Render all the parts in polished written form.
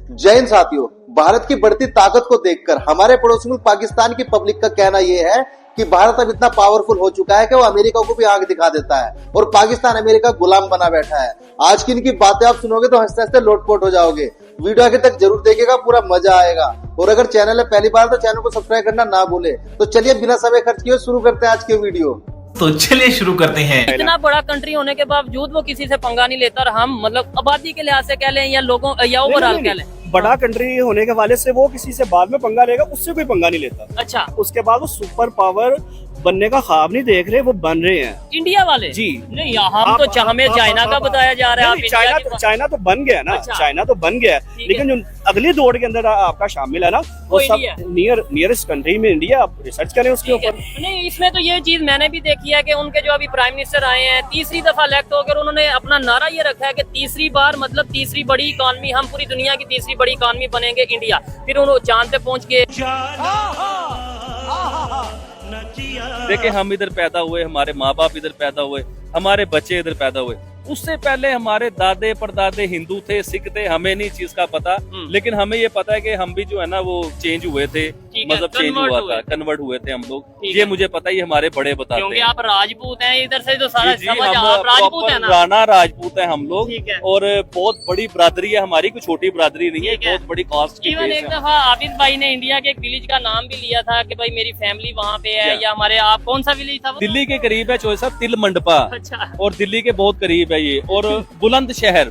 जय हिंद साथियों, भारत की बढ़ती ताकत को देखकर हमारे पड़ोसी मुल्क पाकिस्तान की पब्लिक का कहना यह है कि भारत अब इतना पावरफुल हो चुका है कि वो अमेरिका को भी आंख दिखा देता है और पाकिस्तान अमेरिका गुलाम बना बैठा है। आज की इनकी बातें आप सुनोगे तो हंसते हंसते लोटपोट हो जाओगे। वीडियो आगे तक जरूर देखिएगा, पूरा मजा आएगा। और अगर चैनल है पहली बार तो चैनल को सब्सक्राइब करना ना भूले। तो चलिए बिना समय खर्च किए शुरू करते हैं आज के वीडियो। तो चलिए शुरू करते हैं। इतना बड़ा कंट्री होने के बावजूद वो किसी से पंगा नहीं लेता और हम मतलब आबादी के लिहाज से कह लें या लोगों या ओवरऑल कह लें, बड़ा कंट्री होने के वाले से वो किसी से बाद में पंगा लेगा, उससे कोई पंगा नहीं लेता। अच्छा, उसके बाद वो सुपर पावर बनने का ख्वाब नहीं देख रहे, वो बन रहे हैं इंडिया वाले जी। नहीं, हम तो हमें चाइना का बताया जा रहा है। चाइना तो बन गया ना। अच्छा। चाइना तो बन गया है, लेकिन जो अगली दौड़ के अंदर आपका शामिल है ना, वो सब नियरेस्ट कंट्री में इंडिया। आप रिसर्च करें उसके ऊपर। नहीं, इसमें तो ये चीज मैंने भी देखी है कि उनके जो अभी प्राइम मिनिस्टर आए हैं, तीसरी दफा इलेक्ट होकर उन्होंने अपना नारा ये रखा है कि तीसरी बार मतलब तीसरी बड़ी इकॉनमी, हम पूरी दुनिया की तीसरी बड़ी इकॉनमी बनेंगे इंडिया। फिर उन्होंने चांद पे पहुंच के देखिए, हम इधर पैदा हुए, हमारे माँ बाप इधर पैदा हुए, हमारे बच्चे इधर पैदा हुए। उससे पहले हमारे दादे परदादे हिंदू थे, सिख थे, हमें नहीं चीज का पता। लेकिन हमें ये पता है कि हम भी जो है ना वो चेंज हुए थे, मतलब चेंज हुआ था, कन्वर्ट हुए थे हम लोग। ये मुझे पता है, ये हमारे बड़े बताते हैं। क्योंकि आप राजपूत हैं, इधर से तो सारा समझ आप राजपूत हैं ना। राणा राजपूत हैं हम लोग, और बहुत बड़ी बरादरी है हमारी, कोई छोटी बरादरी नहीं है, बहुत बड़ी कास्ट की। इवन एक दफा आबिद भाई ने इंडिया के एक विलेज का नाम भी लिया था कि भाई मेरी फैमिली वहाँ पे है, या हमारे आप कौन सा विलेज था? दिल्ली के करीब है चोई साहब, तिल मंडपा। अच्छा। और दिल्ली के बहुत करीब है ये। और बुलंदशहर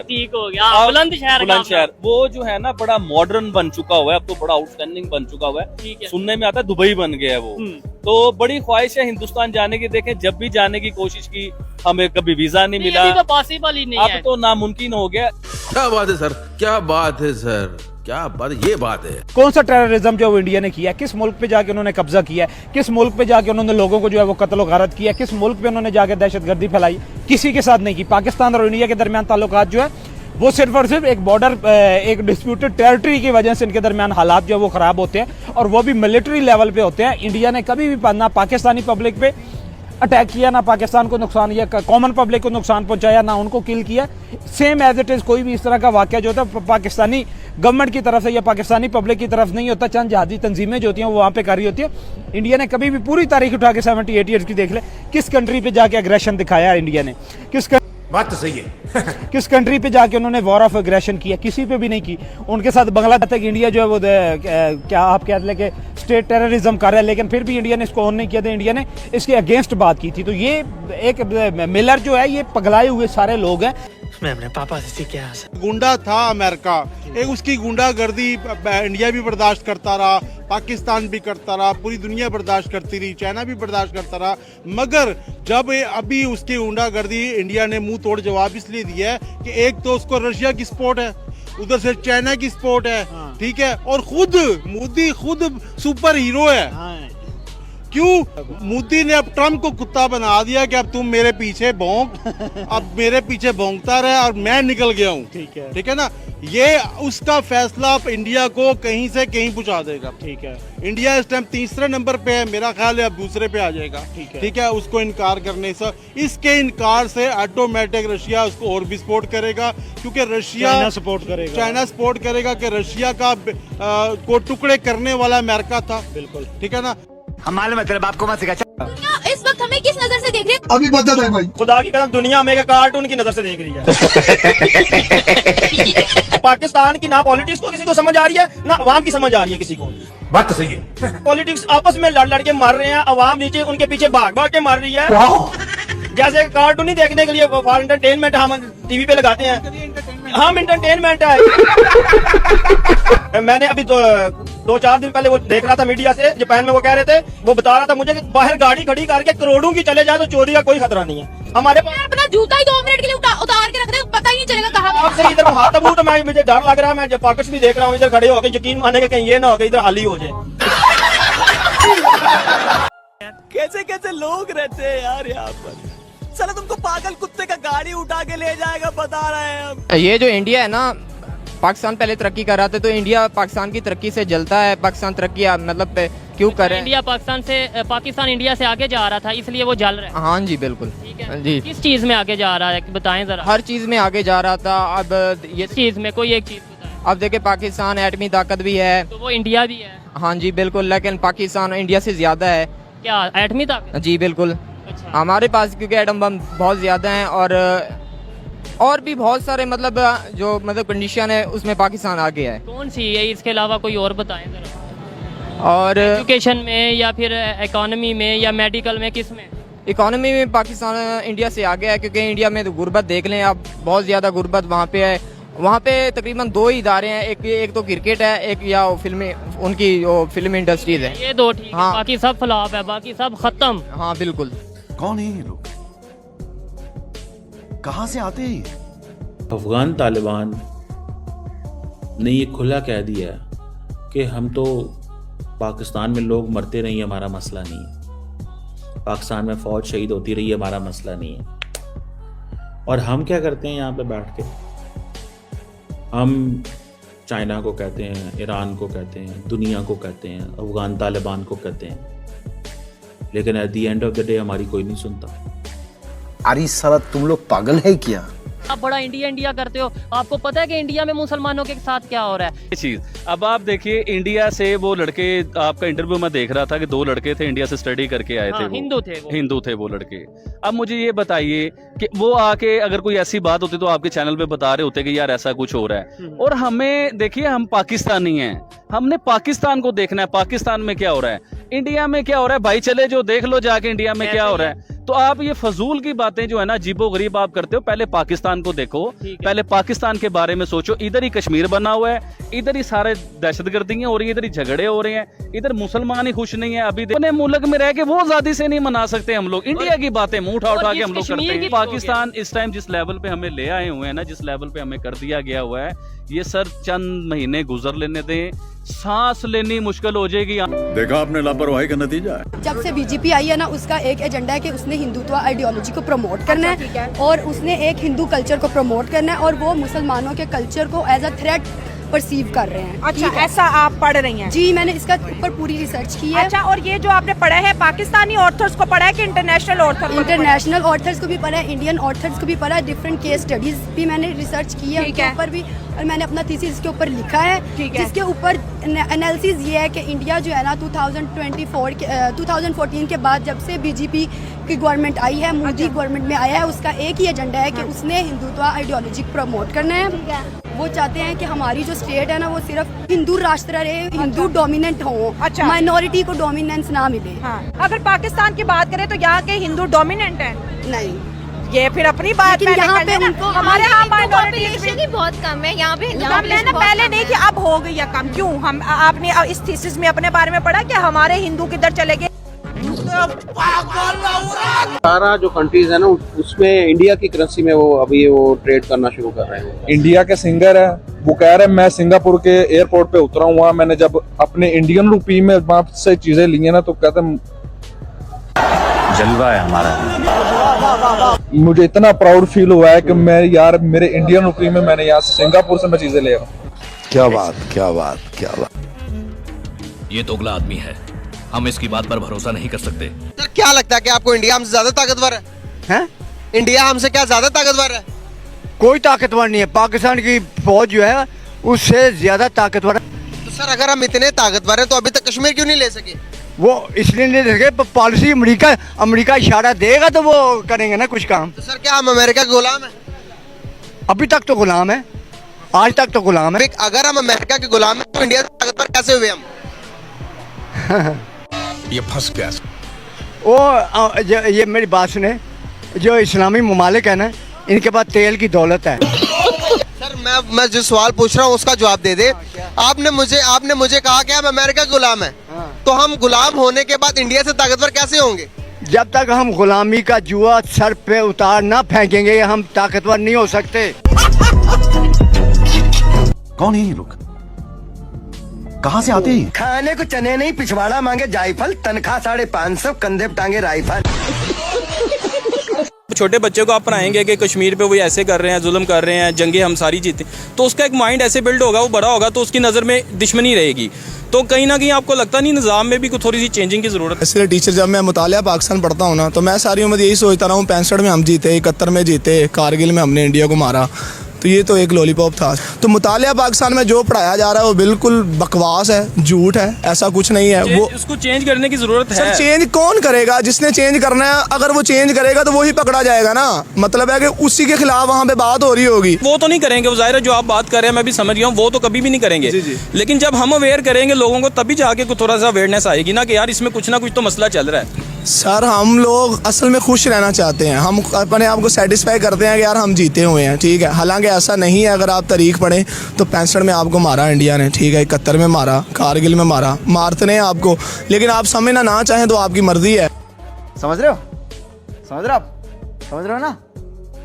ठीक हो गया, बुलंदशहर वो जो है ना बड़ा मॉडर्न बन चुका हुआ है, अब तो बड़ा आउटस्टैंडिंग बन चुका हुआ है। सुनने में आता है दुबई बन गया है वो। तो बड़ी ख्वाहिश है हिंदुस्तान जाने की। देखें, जब भी जाने की कोशिश की हमें कभी वीजा नहीं मिला। तो पॉसिबल ही नहीं है, अब तो नामुमकिन हो गया। क्या बात है सर, क्या बात है सर, क्या बात है, ये बात है। कौन सा टेररिज्म जो इंडिया ने किया, किस मुल्क पे जाके उन्होंने कब्जा किया, किस मुल्क पे जाके उन्होंने लोगों को जो है वो कत्ल गारत किया, किस मुल्क पे उन्होंने जाके दहशतगर्दी फैलाई, किसी के साथ नहीं की। पाकिस्तान और इंडिया के दरमियान ताल्लुकात जो है वो सिर्फ और सिर्फ एक बॉर्डर, एक डिस्प्यूटेड टेरिटरी की वजह से इनके दरमियान हालात जो है वो खराब होते हैं, और वो भी मिलिट्री लेवल पे होते हैं। इंडिया ने कभी भी ना पाकिस्तानी पब्लिक पे अटैक किया, ना पाकिस्तान को नुकसान या कॉमन पब्लिक को नुकसान पहुंचाया, ना उनको किल किया। सेम एज इट इज कोई भी इस तरह का वाकया जो होता है पाकिस्तानी गवर्नमेंट की तरफ से या पाकिस्तानी पब्लिक की तरफ नहीं होता। चंद जहादी तंजीमें जो होती हैं वो वहाँ पे कर रही होती है। इंडिया ने कभी भी पूरी तारीख उठा के 70-80 ईयर्स की देख ले, किस कंट्री पे जाके एग्रेशन दिखाया है इंडिया ने, बात तो सही है। किस कंट्री पे जाके उन्होंने वॉर ऑफ एग्रेशन किया, किसी पे भी नहीं की। उनके साथ बांग्लादेश तक इंडिया जो है वो क्या आप कह लें कि स्टेट टेररिज्म कर रहा है, लेकिन फिर भी इंडिया ने इसको ऑन नहीं किया था। इंडिया ने इसके अगेंस्ट बात की थी। तो ये एक मिलर जो है ये पगलाए हुए सारे लोग हैं। मैं अपने पापा से सीख गया। गुंडा था अमेरिका, एक उसकी गुंडागर्दी इंडिया भी बर्दाश्त करता रहा, पाकिस्तान भी करता रहा, पूरी दुनिया बर्दाश्त करती रही, चाइना भी बर्दाश्त करता रहा। मगर जब अभी उसकी गुंडागर्दी इंडिया ने मुंह तोड़ जवाब इसलिए दिया है कि एक तो उसको रशिया की सपोर्ट है, उधर से चाइना की सपोर्ट है, ठीक है, और खुद मोदी खुद सुपर हीरो है। क्यों? मोदी ने अब ट्रम्प को कुत्ता बना दिया कि अब तुम मेरे पीछे भौंक, अब मेरे पीछे भौंकता रहे और मैं निकल गया हूँ। ठीक है ना। ये उसका फैसला इंडिया को कहीं से कहीं पहुंचा देगा। ठीक है। इंडिया इस टाइम तीसरे नंबर पे है, मेरा ख्याल है अब दूसरे पे आ जाएगा। ठीक है। उसको इनकार करने से, इसके इनकार से ऑटोमेटिक रशिया उसको और भी सपोर्ट करेगा, क्योंकि रशिया चाइना सपोर्ट करेगा कि रशिया का को टुकड़े करने वाला अमेरिका था। बिल्कुल ठीक है ना। हम मालूम है तेरे बाप को मत सिखा। इस वक्त हमें किस नजर से देख रहे हैं? अभी बता दे भाई, खुदा की कसम दुनिया में कार्टून की नजर से देख रही है। पाकिस्तान की ना पॉलिटिक्स को किसी को समझ आ रही है, ना अवाम की समझ आ रही है किसी को। बात तो सही है। पॉलिटिक्स आपस में लड़ के मार रहे हैं, अवाम नीचे उनके पीछे भाग के मार रही है। जैसे कार्टून ही देखने के लिए फॉर एंटरटेनमेंट हम टीवी पे लगाते हैं, हम एंटरटेनमेंट है। मैंने अभी 2-4 दिन पहले वो देख रहा था मीडिया से, जापान में वो कह रहे थे, वो बता रहा था मुझे कि बाहर गाड़ी खड़ी करके करोड़ों की चले जाए तो चोरी का कोई खतरा नहीं है। हमारे अपना जूता ही 2 मिनट के लिए उतार के रख दे, पता ही नहीं चलेगा कहाँ। आपसे इधर हाथ अबू तो मैं, मुझे डर लग रहा है। मैं पाकिस्तान भी देख रहा हूँ, इधर खड़े होकर यकीन माने कि कहीं ये ना हो कि इधर हाली हो जाए। कैसे कैसे लोग रहते हैं यार यहाँ पर। चलो तुमको पागल कुत्ते का गाड़ी उठा के ले जाएगा, बता रहे हैं हम। ये जो इंडिया है ना, पाकिस्तान पहले तरक्की कर रहा था, तो इंडिया पाकिस्तान की तरक्की से जलता है। पाकिस्तान तरक्की मतलब क्यों करे? पाकिस्तान इंडिया से आगे जा रहा था, इसलिए वो जल रहा है। हाँ जी बिल्कुल। जी, किस चीज में आगे जा रहा है बताएं जरा। हर चीज में आगे जा रहा था। अब ये चीज में कोई एक चीज बताएं। अब देखिए पाकिस्तान एटमी ताकत भी है। तो वो इंडिया भी है। हाँ जी बिल्कुल, लेकिन पाकिस्तान इंडिया से ज़्यादा है। क्या एटमी ताकत? जी बिल्कुल। अच्छा। हमारे पास क्योंकि एटम बम बहुत ज़्यादा हैं और भी बहुत सारे मतलब जो मतलब कंडीशन है उसमें पाकिस्तान आगे है। कौन सी है, इसके अलावा कोई और बताएं जरा। और एजुकेशन में या फिर इकोनॉमी में या मेडिकल में, किस में? इकोनॉमी में पाकिस्तान इंडिया से आगे है, क्योंकि इंडिया में तो गुर्बत देख लें आप, बहुत ज़्यादा गुर्बत वहाँ पे है। वहाँ पे तकरीबन 2 ही इदारे हैं, एक तो क्रिकेट है, एक या उनकी फिल्म इंडस्ट्रीज है। ये 2 ठीक है, हाँ। बाकी सब फ्लॉप है, बाकी सब खत्म। हाँ बिल्कुल। कौन है ये लोग, कहाँ से आते हैं ये? अफगान तालिबान ने ये खुला कह दिया कि हम तो पाकिस्तान में लोग मरते रही, हमारा मसला नहीं है। पाकिस्तान में फ़ौज शहीद होती रही, हमारा मसला नहीं है। और हम क्या करते हैं यहाँ पे बैठ के, हम चाइना को कहते हैं, ईरान को कहते हैं, दुनिया को कहते हैं, अफगान तालिबान को कहते हैं, लेकिन at the end of the day हमारी कोई नहीं सुनता। अरे साला तुम लोग पागल है क्या? आप बड़ा इंडिया इंडिया करते हो, आपको पता है कि इंडिया में मुसलमानों के साथ क्या हो रहा है? ये चीज अब आप देखिए, इंडिया से वो लड़के, आपका इंटरव्यू में देख रहा था कि 2 लड़के थे इंडिया से स्टडी करके आए थे। हाँ, वो हिंदू थे वो लड़के। अब मुझे ये बताइए कि वो आके अगर कोई ऐसी बात होती तो आपके चैनल पे बता रहे होते कि यार ऐसा कुछ हो रहा है। और हमें देखिए, हम पाकिस्तानी हैं, हमने पाकिस्तान को देखना है, पाकिस्तान में क्या हो रहा है, इंडिया में क्या हो रहा है। भाई चले जो देख लो जाके इंडिया में क्या हो रहा है। तो आप ये फजूल की बातें जो है ना, अजीबो गरीब आप करते हो। पहले पाकिस्तान को देखो, पहले पाकिस्तान के बारे में सोचो। इधर ही कश्मीर बना हुआ है, इधर ही सारे दहशतगर्दियां हो रही है, इधर ही झगड़े हो रहे हैं, इधर मुसलमान ही खुश नहीं है। अभी अपने मुल्क में रह के वो आजादी से नहीं मना सकते हम लोग। इंडिया की बातें मुंह उठा के हम लोग करते हैं। पाकिस्तान इस टाइम जिस लेवल पे हमें ले आए हुए हैं ना, जिस लेवल पे हमें कर दिया गया हुआ है, ये सर चंद महीने गुजर लेने दें, सांस लेनी मुश्किल हो जाएगी। देखा आपने लापरवाही का नतीजा है। जब से बीजेपी आई है ना, उसका एक एजेंडा है कि उसने हिंदुत्व आइडियोलॉजी को प्रमोट करना है और उसने एक हिंदू कल्चर को प्रमोट करना है, और वो मुसलमानों के कल्चर को एज अ थ्रेट परसीव कर रहे हैं। अच्छा, ऐसा आप पढ़ रही हैं? जी, मैंने इसका ऊपर पूरी रिसर्च की है। अच्छा, और ये जो आपने पढ़ा है, पाकिस्तानी ऑथर्स को पढ़ा है कि इंटरनेशनल ऑथर? इंटरनेशनल ऑथर्स को भी पढ़ा है, इंडियन ऑथर्स को भी पढ़ा है, डिफरेंट केस स्टडीज भी मैंने रिसर्च की है उनके ऊपर भी, और मैंने अपना थीसिस इसके ऊपर लिखा है, जिसके ऊपर एनालिसिस ये है कि इंडिया जो है ना 2014 के बाद, जब से बीजेपी की गवर्नमेंट आई है, मोदी गवर्नमेंट में आया है, उसका एक ही एजेंडा है कि उसने हिंदुत्व आइडियोलॉजी प्रमोट करना है। वो चाहते हैं कि हमारी जो स्टेट है ना, वो सिर्फ हिंदू राष्ट्र रहे, हिंदू डोमिनेंट हो, माइनॉरिटी को डोमिनेंस ना मिले। अगर पाकिस्तान की बात करें तो यहाँ के हिंदू डोमिनेंट हैं? नहीं, ये फिर अपनी बात यहाँ पे उनको, हमारे यहाँ पॉपुलेशन बहुत कम है यहाँ पे। पहले नहीं कि अब हो गई या कम, क्यों? हम आपने इस थीसिस में अपने बारे में पढ़ा कि हमारे हिंदू किधर चले गए? सारा जो कंट्रीज है ना, उसमें इंडिया की करेंसी में वो अभी वो ट्रेड करना शुरू कर रहे हैं। इंडिया के सिंगर है, वो कह रहे हैं मैं सिंगापुर के एयरपोर्ट पे उतरा हुआ, मैंने जब अपने इंडियन रुपी में वहां से चीजें ली है ना, तो कहते जलवा है हमारा। मुझे इतना प्राउड फील हुआ है कि मैं यार मेरे इंडियन रुपी में मैंने यहाँ से सिंगापुर से मैं चीजें ले रहा हूँ। क्या बात। ये दोगला आदमी है, हम इसकी बात पर भरोसा नहीं कर सकते। सर क्या लगता है कि आपको इंडिया हमसे ज्यादा ताकतवर है? इंडिया हमसे क्या ज्यादा ताकतवर है? कोई ताकतवर नहीं है, पाकिस्तान की फौज जो है उससे ज्यादा ताकतवर है। तो सर अगर हम इतने ताकतवर हैं तो अभी तक कश्मीर क्यों नहीं ले सके? वो इसलिए नहीं ले सके, पॉलिसी अमेरिका इशारा देगा तो वो करेंगे ना कुछ काम। तो सर क्या हम अमेरिका के गुलाम हैं? अभी तक तो गुलाम है, आज तक तो गुलाम है। अगर हम अमेरिका के गुलाम हैं तो इंडिया से ताकतवर कैसे हुए हम? ये फंस गया। ये मेरी बात सुने, जो इस्लामी ममालिक है ना, इनके पास तेल की दौलत है। सर मैं जो सवाल पूछ रहा हूँ उसका जवाब दे दे। आपने मुझे कहा कि हम अमेरिका के गुलाम हैं, तो हम गुलाम होने के बाद इंडिया से ताकतवर कैसे होंगे? जब तक हम गुलामी का जुआ सर पे उतार ना फेंकेंगे, हम ताकतवर नहीं हो सकते। कौन है ये लोग, कहाँ से आते हैं? खाने को चने नहीं, पिछवाड़ा मांगे जायफल, तनख्वाह 550, कंधे पे टांगे राइफल। छोटे बच्चे को आप पढ़ाएंगे कि कश्मीर पे वो ऐसे कर रहे हैं, जुल्म कर रहे हैं, जंगे हम सारी जीते, तो उसका एक माइंड ऐसे बिल्ड होगा, वो बड़ा होगा तो उसकी नज़र में दुश्मनी रहेगी। तो कहीं ना कहीं आपको लगता नहीं निज़ाम में भी कुछ थोड़ी सी चेंजिंग की ज़रूरत है? इसलिए टीचर, जब मैं मुतालिया पाकिस्तान पढ़ता हूँ ना, तो मैं सारी उम्र यही सोचता रहा हूँ 65 में हम जीते, 71 में जीते, कारगिल में हमने इंडिया को मारा, तो ये तो एक लॉलीपॉप था। तो मुतालिया पाकिस्तान में जो पढ़ाया जा रहा है वो बिल्कुल बकवास है, झूठ है, ऐसा कुछ नहीं है। वो उसको चेंज करने की जरूरत है। सर चेंज कौन करेगा? जिसने चेंज करना है, अगर वो चेंज करेगा तो वही पकड़ा जाएगा ना। मतलब है कि उसी के खिलाफ वहाँ पे बात हो रही होगी। वो तो नहीं करेंगे, वो जाहिर है जो आप बात कर रहे हैं मैं भी समझ गया हूँ, वो तो कभी भी नहीं करेंगे। लेकिन जब हम अवेयर करेंगे लोगों को तभी जाके थोड़ा सा अवेयरनेस आएगी ना कि यार इसमें कुछ ना कुछ तो मसला चल रहा है। सर हम लोग असल में खुश रहना चाहते हैं, हम अपने आप को सेटिस्फाई करते हैं कि यार हम जीते हुए हैं, ठीक है। हालांकि ऐसा नहीं है। अगर आप तारीख पढ़ें तो 65 में आपको मारा इंडिया ने, ठीक है, 71 में मारा, कारगिल में मारा, मारते हैं आपको। लेकिन आप समझना ना चाहें तो आपकी मर्जी है। समझ रहे हो? समझ रहे हो आप? समझ रहे हो ना?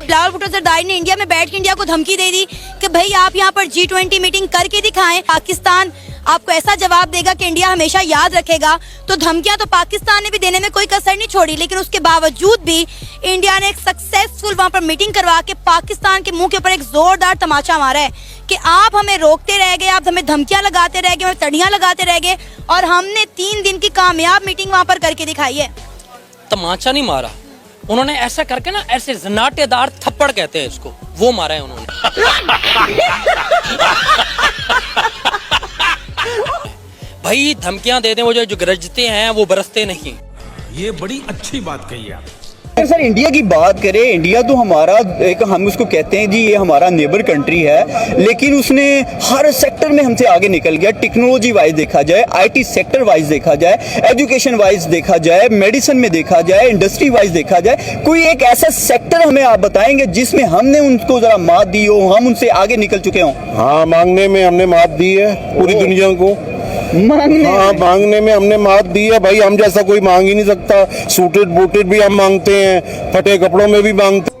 बिलावल भुट्टो सरदारी ने इंडिया में बैठ के इंडिया को धमकी दे दी कि भाई आप यहाँ पर G20 मीटिंग करके दिखाएं, पाकिस्तान आपको ऐसा जवाब देगा कि इंडिया हमेशा याद रखेगा। तो धमकियां तो पाकिस्तान ने भी देने में कोई कसर नहीं छोड़ी, लेकिन उसके बावजूद भी इंडिया ने एक सक्सेसफुल वहाँ पर मीटिंग करवा के पाकिस्तान के मुंह के ऊपर एक जोरदार तमाचा मारा है कि आप हमें रोकते रह गए, आप हमें धमकियां लगाते रह गए, हमें तड़ियां लगाते रह गए, और हमने 3 दिन की कामयाब मीटिंग वहाँ पर करके दिखाई है। तमाचा नहीं मारा उन्होंने, ऐसा करके ना, ऐसे जनाटेदार थप्पड़ कहते हैं इसको, वो मारा है उन्होंने। भाई धमकियां दे दें, वो जो गरजते हैं वो बरसते नहीं। ये बड़ी अच्छी बात कही आप। सर इंडिया की बात करें, इंडिया तो हमारा एक, हम उसको कहते हैं जी ये हमारा नेबर कंट्री है, लेकिन उसने हर सेक्टर में हमसे आगे निकल गया। टेक्नोलॉजी वाइज देखा जाए, IT सेक्टर वाइज देखा जाए, एजुकेशन वाइज देखा जाए, मेडिसिन में देखा जाए, इंडस्ट्री वाइज देखा जाए, कोई एक ऐसा सेक्टर हमें आप बताएंगे जिसमें हमने उनको जरा मात दी हो, हम उनसे आगे निकल चुके हों? हाँ, मांगने में हमने मात दी है पूरी दुनिया को। मांगने में हमने मात दी है भाई। हम जैसा कोई मांग ही नहीं सकता। सूटेड बूटेड भी हम मांगते हैं, फटे कपड़ों में भी मांगते हैं।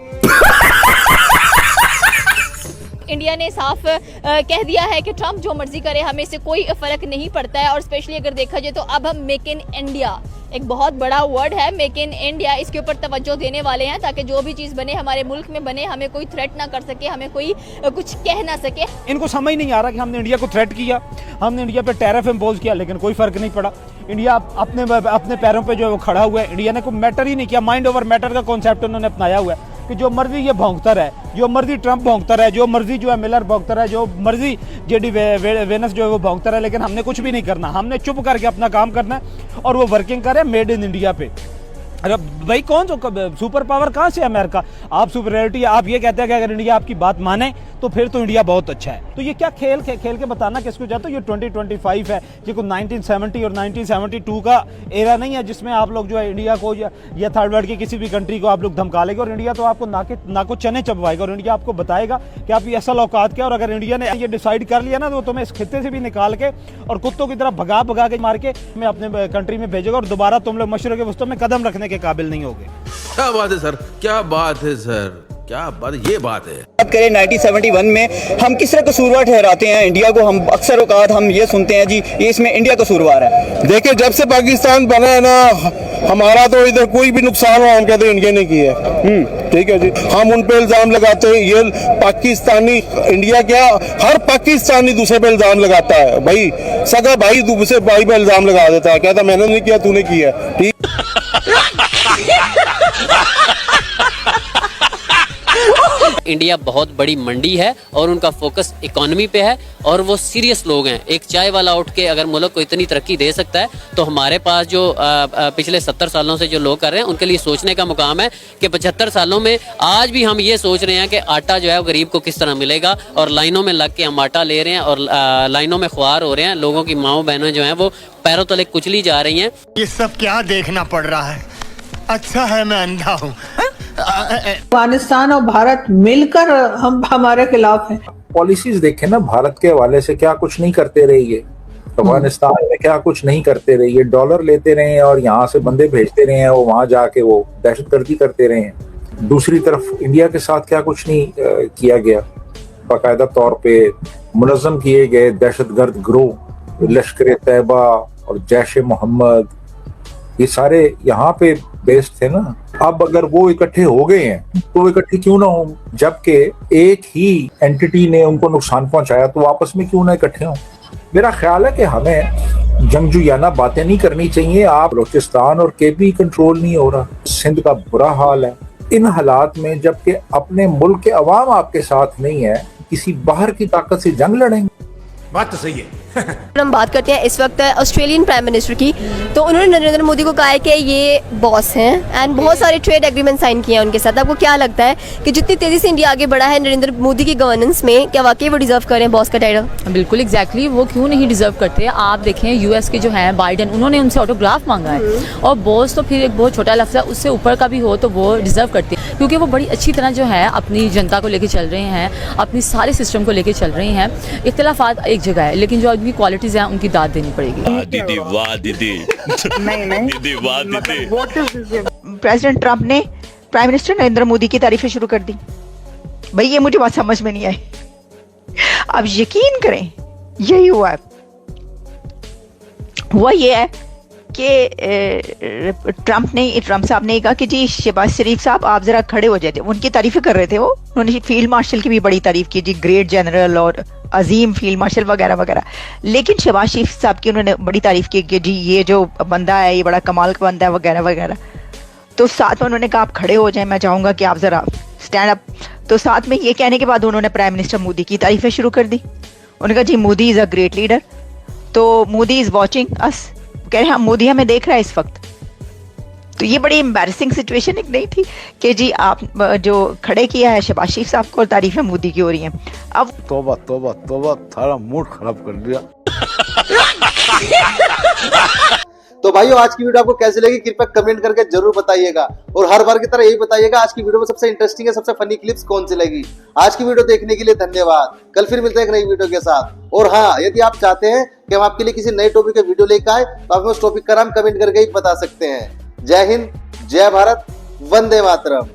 इंडिया ने साफ कह दिया है कि ट्रम्प जो मर्जी करे हमें इससे कोई फर्क नहीं पड़ता है। और स्पेशली अगर देखा जाए तो अब हम मेक इन इंडिया, एक बहुत बड़ा वर्ड है मेक इन इंडिया, इसके ऊपर तवज्जो देने वाले हैं ताकि जो भी चीज़ बने हमारे मुल्क में बने, हमें कोई थ्रेट ना कर सके, हमें कोई कुछ कह ना सके। इनको समझ नहीं आ रहा कि हमने इंडिया को थ्रेट किया, हमने इंडिया पे टैरिफ इम्पोज किया, लेकिन कोई फर्क नहीं पड़ा। इंडिया अपने पैरों पे जो है वो खड़ा हुआ है। इंडिया ने कोई मैटर ही नहीं किया। माइंड ओवर मैटर का कॉन्सेप्ट उन्होंने अपनाया हुआ है कि जो मर्जी ये भौंकता रहे, जो मर्जी ट्रम्प भौंकता रहे, जो मर्जी जो है मिलर भौंकता रहे, जो मर्जी जेडी वेनस जो है वो भौंकता रहे, लेकिन हमने कुछ भी नहीं करना। हमने चुप करके अपना काम करना है और वो वर्किंग करे मेड इन इंडिया पे। अरे भाई कौन सुपर पावर कहाँ से है अमेरिका? आप सुपरियरिटी, आप ये कहते हैं कि अगर इंडिया आपकी बात माने तो फिर तो इंडिया बहुत अच्छा है। तो ये क्या खेल के बताना किसको चाहते हो? ये 2025 है, ये कोई 1970 और 1972 का एरा नहीं है जिसमें आप लोग जो है इंडिया को या थर्ड वर्ल्ड की किसी भी कंट्री को आप लोग धमका लेंगे और इंडिया तो आपको नाको चने चबवाएगा और इंडिया आपको बताएगा कि आप ये असल औकात क्या। और अगर इंडिया ने ये डिसाइड कर लिया ना तो तुम्हें इस खित्ते से भी निकाल के और कुत्तों की तरह भगा के मार के मैं अपने कंट्री में भेजेगा और दोबारा तुम लोग मशरक़ वसत में कदम रखने के काबिल नहीं होगे। क्या बात है सर, क्या बात है सर, क्या बात, ये बात है। बात करें 1971 में हम किस तरह कसूरवार ठहराते हैं इंडिया को? हम अक्सर औकात हम ये सुनते हैं जी ये इसमें इंडिया कसूरवार है। देखिए जब से पाकिस्तान बना है ना, हमारा तो इधर कोई भी नुकसान हुआ हम कहते हैं इंडिया ने किया है। ठीक है जी, हम उन पे इल्जाम लगाते हैं। ये पाकिस्तानी, इंडिया क्या, हर पाकिस्तानी दूसरे पे इल्जाम लगाता है। भाई सगा भाई दूसरे भाई पे इल्जाम लगा देता है, कहता मैंने नहीं किया तूने किया। ठीक इंडिया बहुत बड़ी मंडी है और उनका फोकस इकोनॉमी पे है और वो सीरियस लोग हैं। एक चाय वाला उठ के अगर मुल्क को इतनी तरक्की दे सकता है तो हमारे पास जो पिछले 70 सालों से जो लोग कर रहे हैं उनके लिए सोचने का मुकाम है कि 75 सालों में आज भी हम ये सोच रहे हैं कि आटा जो है वो गरीब को किस तरह मिलेगा और लाइनों में लग के हम आटा ले रहे हैं और लाइनों में ख्वार हो रहे हैं। लोगों की माओ बहनों जो हैं वो पैरों तले कुचली जा रही हैं। ये सब क्या देखना पड़ रहा है? अच्छा है मैं अंधा हूँ। अफगानिस्तान और भारत मिलकर हम हमारे खिलाफ हैं। पॉलिसीज देखें ना, भारत के हवाले से क्या कुछ नहीं करते रही है, अफगानिस्तान में क्या कुछ नहीं करते रही है। डॉलर लेते रहे हैं और यहाँ से बंदे भेजते रहे हैं, वो वहां जाके वो दहशतगर्दी करते रहे हैं। दूसरी तरफ इंडिया के साथ क्या कुछ नहीं किया गया। बाकायदा तौर पे मुनज़्ज़म किए गए दहशतगर्द गिरोह, लश्कर तैयबा और जैश मोहम्मद, ये सारे यहाँ पे बेस्ड थे ना। अब अगर वो इकट्ठे हो गए हैं तो वो इकट्ठे क्यों ना हो? जबकि एक ही एंटिटी ने उनको नुकसान पहुंचाया तो आपस में क्यों ना इकट्ठे हों? मेरा ख्याल है कि हमें जंगजुयाना बातें नहीं करनी चाहिए। आप बलोचिस्तान और केपी कंट्रोल नहीं हो रहा, सिंध का बुरा हाल है, इन हालात में जबकि अपने मुल्क के अवाम आपके साथ नहीं है, किसी बाहर की ताकत से जंग लड़ेंगे? बात तो सही है। हम बात करते हैं इस वक्त ऑस्ट्रेलियन प्राइम मिनिस्टर की, तो उन्होंने नरेंद्र मोदी को कहा है कि ये बॉस हैं एंड बहुत सारे ट्रेड एग्रीमेंट साइन किए हैं उनके साथ। आपको क्या लगता है कि जितनी तेजी से इंडिया आगे बढ़ा है नरेंद्र मोदी की गवर्नेंस में, क्या वाकई वो डिजर्व करें बॉस का टाइटल? बिल्कुल एग्जैक्टली, वो क्यों नहीं डिजर्व करते। आप देखें यूएस के जो हैं बाइडन, उन्होंने उनसे ऑटोग्राफ मांगा है, और बॉस तो फिर एक बहुत छोटा लफ्ज़ है, उससे ऊपर का भी हो तो वो डिजर्व करते हैं, क्योंकि वो बड़ी अच्छी तरह जो है अपनी जनता को लेके चल रहे हैं, अपनी सारे सिस्टम को लेके चल रहे हैं। इख्तिलाफात एक जगह है, लेकिन जो उनकी क्वालिटीज़ हैं उनकी दाद देनी पड़ेगी। दीदी वाह दीदी नहीं दीदी वाह दीदी। प्रेसिडेंट ट्रम्प ने प्राइम मिनिस्टर नरेंद्र मोदी की तारीफें शुरू कर दी। भाई ये मुझे बात समझ में नहीं आई। अब यकीन करें यही हुआ है। हुआ ये है कि ट्रम्प साहब ने कहा कि जी शहबाज शरीफ साहब आप जरा खड़े हो जाते। उनकी तारीफें कर रहे थे वो, उन्होंने फील्ड मार्शल की भी बड़ी तारीफ की, जी ग्रेट जनरल और अजीम फील्ड मार्शल वगैरह वगैरह। लेकिन शहबाज शरीफ साहब की उन्होंने बड़ी तारीफ की कि जी ये जो बंदा है ये बड़ा कमाल का बंदा है वगैरह वगैरह। तो साथ में उन्होंने कहा आप खड़े हो जाएं, मैं चाहूँगा कि आप ज़रा स्टैंड अप। तो साथ में ये कहने के बाद उन्होंने प्राइम मिनिस्टर मोदी की तारीफें शुरू कर दी। उन्होंने कहा जी Modi is a great leader, तो मोदी इज़ वॉचिंग अस, कह रहे हैं मोदी हमें देख रहा है इस वक्त। तो ये बड़ी एम्बैरेसिंग सिचुएशन एक नहीं थी कि जी आप जो खड़े किया है शहबाज शरीफ साहब को और तारीफें मोदी की हो रही हैं। अब तौबा तौबा तौबा, थारा मूड खराब कर दिया। तो भाइयों आज की वीडियो आपको कैसी लगी कृपया कमेंट करके जरूर बताइएगा, और हर बार की तरह यही बताइएगा आज की वीडियो में सबसे इंटरेस्टिंग है, सबसे फनी क्लिप्स कौन सी लगी। आज की वीडियो देखने के लिए धन्यवाद। कल फिर मिलते हैं एक नई वीडियो के साथ। और हाँ, यदि आप चाहते हैं कि हम आपके लिए किसी नए टॉपिक के वीडियो लेकर आए तो आप उस टॉपिक का नाम कमेंट करके ही बता सकते हैं। जय हिंद, जय भारत, वंदे मातरम।